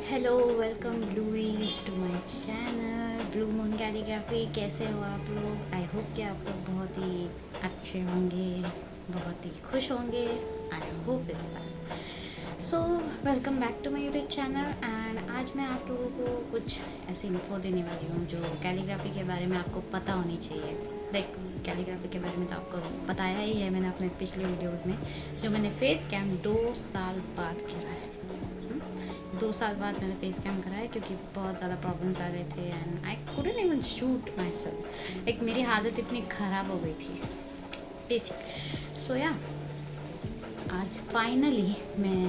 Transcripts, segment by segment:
Hello, welcome ब्लूइज to my channel Blue Moon Calligraphy. कैसे हो आप लोग? आई होप कि आप लोग बहुत ही अच्छे होंगे, बहुत ही खुश होंगे। I hope is that. So welcome back to my YouTube channel. And आज मैं आप लोगों को कुछ ऐसी इन्फो देने वाली हूँ जो कैलीग्राफी के बारे में आपको पता होनी चाहिए। लाइक कैलीग्राफी के बारे में तो आपको बताया ही है मैंने अपने पिछले वीडियोज़ में, जो मैंने फेस कैम 2 साल बाद किया है। 2 साल बाद मैंने फेस कैम कराया क्योंकि बहुत ज़्यादा प्रॉब्लम्स आ रहे थे and I couldn't even shoot my self. एक मेरी हालत इतनी ख़राब हो गई थी बेसिक। सो या आज फाइनली मैं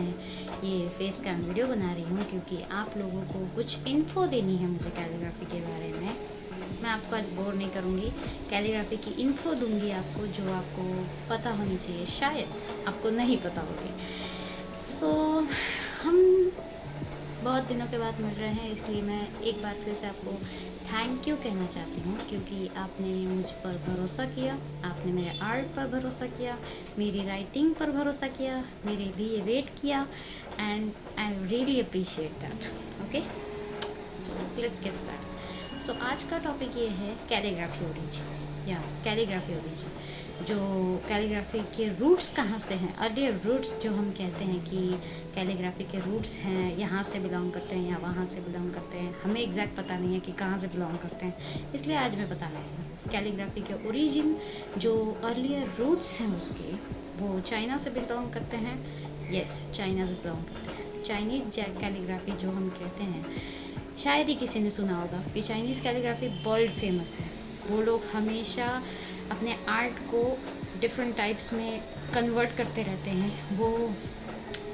ये फेस कैम वीडियो बना रही हूँ क्योंकि आप लोगों को कुछ इन्फो देनी है मुझे कैलीग्राफी के बारे में। मैं आपको आज बोर नहीं करूँगी, कैलीग्राफी की इन्फो दूंगी आपको जो आपको पता होनी चाहिए, शायद आपको नहीं पता होगी। सो हम बहुत दिनों के बाद मिल रहे हैं, इसलिए मैं एक बार फिर से आपको थैंक यू कहना चाहती हूँ क्योंकि आपने मुझ पर भरोसा किया, आपने मेरे आर्ट पर भरोसा किया, मेरी राइटिंग पर भरोसा किया, मेरे लिए वेट किया and I really appreciate that. Okay, let's get start. So आज का टॉपिक ये है कैलीग्राफी ओरिजिन या कैलीग्राफी ओरिजिन। जो कैलीग्राफी के रूट्स कहाँ से हैं, अर्लियर रूट्स जो हम कहते हैं कि कैलीग्राफी के रूट्स हैं, यहाँ से बिलोंग करते हैं या वहाँ से बिलोंग करते हैं, हमें एग्जैक्ट पता नहीं है कि कहाँ से बिलोंग करते हैं। इसलिए आज मैं बता रही हूँ कैलीग्राफी के ओरिजिन, जो अर्लियर रूट्स हैं उसके, वो चाइना से बिलोंग करते हैं। यस, चाइना से बिलोंग करते हैं। चाइनीज़ कैलीग्राफी जो हम कहते हैं, शायद ही किसी ने सुना होगा कि चाइनीज़ कैलीग्राफी वर्ल्ड फेमस है। वो लोग हमेशा अपने आर्ट को डिफरेंट टाइप्स में कन्वर्ट करते रहते हैं। वो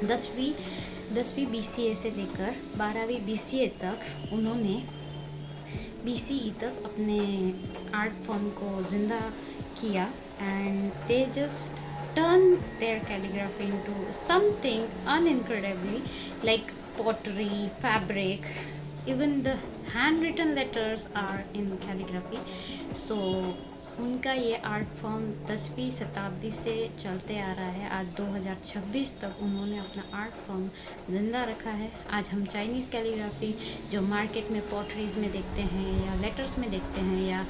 10वीं BCE से लेकर 12वीं BCE तक उन्होंने BCE तक अपने आर्ट फॉर्म को ज़िंदा किया and they just turn their calligraphy into something unincredibly like pottery, fabric, even the handwritten letters are in calligraphy. So उनका ये आर्ट फॉर्म 10वीं शताब्दी से चलते आ रहा है। आज 2026 तक उन्होंने अपना आर्ट फॉर्म ज़िंदा रखा है। आज हम चाइनीज़ कैलीग्राफी जो मार्केट में पॉटरीज में देखते हैं या लेटर्स में देखते हैं,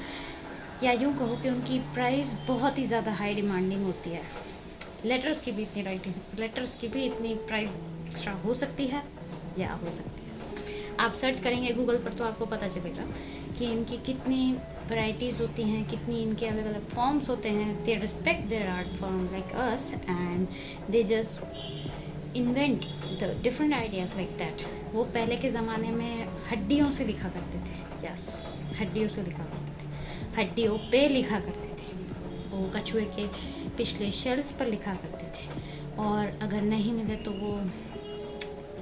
या यूँ कहो कि उनकी प्राइस बहुत ही ज़्यादा हाई डिमांडिंग होती है। लेटर्स की भी इतनी राइटिंग, लेटर्स की भी इतनी प्राइस एक्स्ट्रा हो सकती है या हो सकती है। आप सर्च करेंगे गूगल पर तो आपको पता चलेगा कि इनकी कितनी वैरायटीज़ होती हैं, कितनी इनके अलग अलग फॉर्म्स होते हैं। They respect their art form like us and they just invent the different ideas like that. वो पहले के ज़माने में हड्डियों से लिखा करते थे। यस, हड्डियों से लिखा करते थे, हड्डियों पे लिखा करते थे। वो कछुए के पिछले शेल्स पर लिखा करते थे, और अगर नहीं मिले तो वो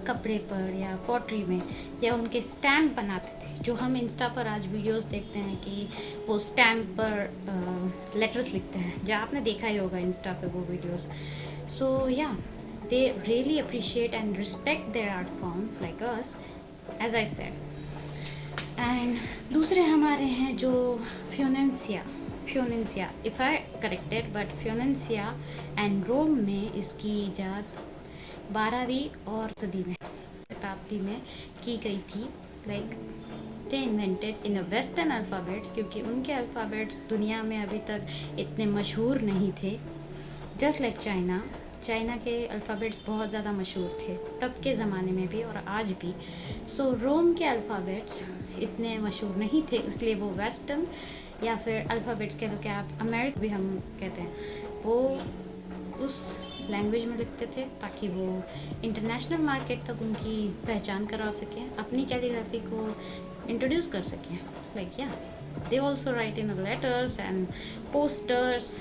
कपड़े पर या पॉटरी में या उनके स्टैम्प बनाते थे, जो हम इंस्टा पर आज वीडियोस देखते हैं कि वो स्टैम्प पर लेटर्स लिखते हैं, जहाँ आपने देखा ही होगा इंस्टा पे वो videos. So yeah they really appreciate and respect their art form like us, as I said. And दूसरे हमारे हैं जो Phoenicia, if I corrected, but Phoenicia and Rome में इसकी ईजाद 12वीं और सदी में, शताब्दी में की गई थी। Like they invented in a western alphabets, क्योंकि उनके अल्फ़ाबेट्स दुनिया में अभी तक इतने मशहूर नहीं थे। जस्ट लाइक चाइना के अल्फ़ाबेट्स बहुत ज़्यादा मशहूर थे तब के ज़माने में भी और आज भी। सो रोम के अल्फ़ाबेट्स इतने मशहूर नहीं थे, इसलिए वो वेस्टर्न या फिर अल्फ़ाबेट्स कह लो कि आप अमेरिक भी हम कहते हैं, वो उस लैंग्वेज में लिखते थे ताकि वो इंटरनेशनल मार्केट तक उनकी पहचान करा सकें, अपनी कैलीग्राफी को इंट्रोड्यूस कर सकें। लाइक या they also right in letters and posters,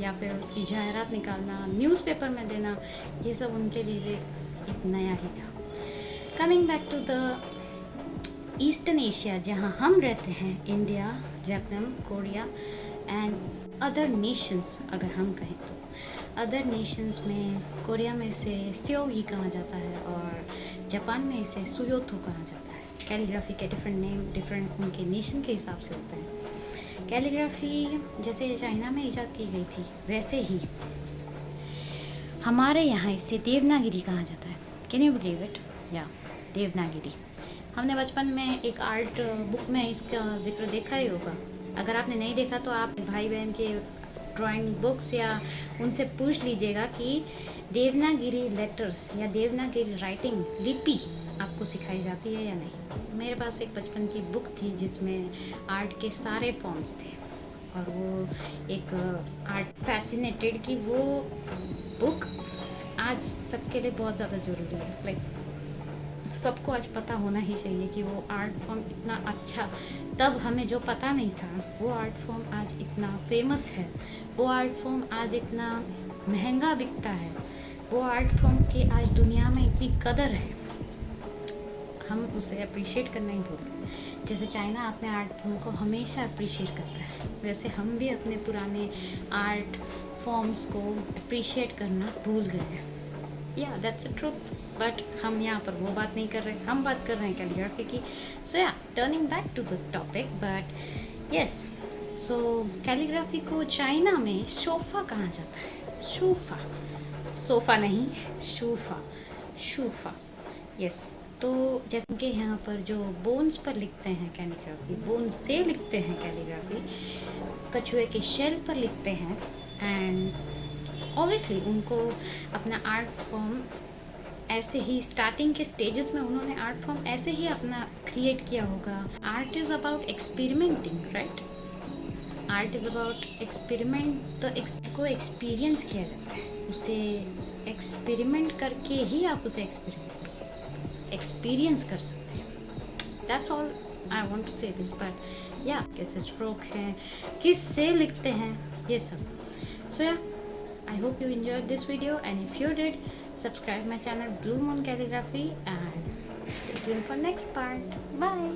या फिर उसकी जाहिरात निकालना, न्यूज़पेपर में देना, ये सब उनके लिए भी एक नया ही था। Coming back to the eastern Asia, जहाँ हम रहते हैं, India, Japan, Korea and other nations, अगर हम कहें तो अदर नेशंस में कोरिया में इसे स्योई कहा जाता है और जापान में इसे सुयोथो कहा जाता है। कैलीग्राफी के डिफरेंट नेम डिफरेंट उनके नेशन के हिसाब से होते हैं। कैलीग्राफी जैसे चाइना में ईजाद की गई थी, वैसे ही हमारे यहाँ इसे देवनागरी कहा जाता है। Can you believe it? या देवनागरी। हमने बचपन में एक आर्ट बुक में इसका जिक्र देखा ही होगा। अगर आपने नहीं देखा तो आप भाई बहन के ड्राइंग बुक्स या उनसे पूछ लीजिएगा कि देवनागरी लेटर्स या देवनागरी राइटिंग लिपि आपको सिखाई जाती है या नहीं। मेरे पास एक बचपन की बुक थी जिसमें आर्ट के सारे फॉर्म्स थे और वो एक आर्ट फैसिनेटेड की वो बुक आज सबके लिए बहुत ज़्यादा ज़रूरी है। लाइक सबको आज पता होना ही चाहिए कि वो आर्ट फॉर्म इतना अच्छा, तब हमें जो पता नहीं था वो आर्ट फॉर्म आज इतना फेमस है, वो आर्ट फॉर्म आज इतना महंगा बिकता है, वो आर्ट फॉर्म की आज दुनिया में इतनी कदर है। हम उसे अप्रिशिएट करना ही भूल। जैसे चाइना अपने आर्ट फॉर्म को हमेशा अप्रिशिएट करता है, वैसे हम भी अपने पुराने आर्ट फॉर्म्स को अप्रिशिएट करना भूल गए हैं। या दैट्स अ ट्रुथ। बट हम यहाँ पर वो बात नहीं कर रहे, हम बात कर रहे हैं कैलीग्राफी की। So yeah turning back to the topic, but yes, so calligraphy को चाइना में शोफा कहा जाता है। शूफा, सोफा नहीं, शूफा, शूफा। यस, तो जैसे कि यहाँ पर जो बोन्स पर लिखते हैं कैलीग्राफी, बोन्स से लिखते हैं कैलीग्राफी, कछुए के शेल पर लिखते हैं, एंड ऑब्वियसली उनको अपना आर्ट फॉर्म ऐसे ही स्टार्टिंग के स्टेजेस में उन्होंने आर्ट फॉर्म ऐसे ही अपना क्रिएट किया होगा। Art is about experimenting, right? Art is about experiment, तो को एक्सपीरियंस किया जाता है, उसे एक्सपेरिमेंट करके ही आप उसे एक्सपीरियंस कर सकते हैं। That's all I want to say this. But yeah कैसे स्ट्रोक हैं, किस से लिखते हैं, ये सब। सो या I hope you enjoyed this video, and if you did, subscribe my channel Blue Moon Calligraphy and stay tuned for next part. Bye.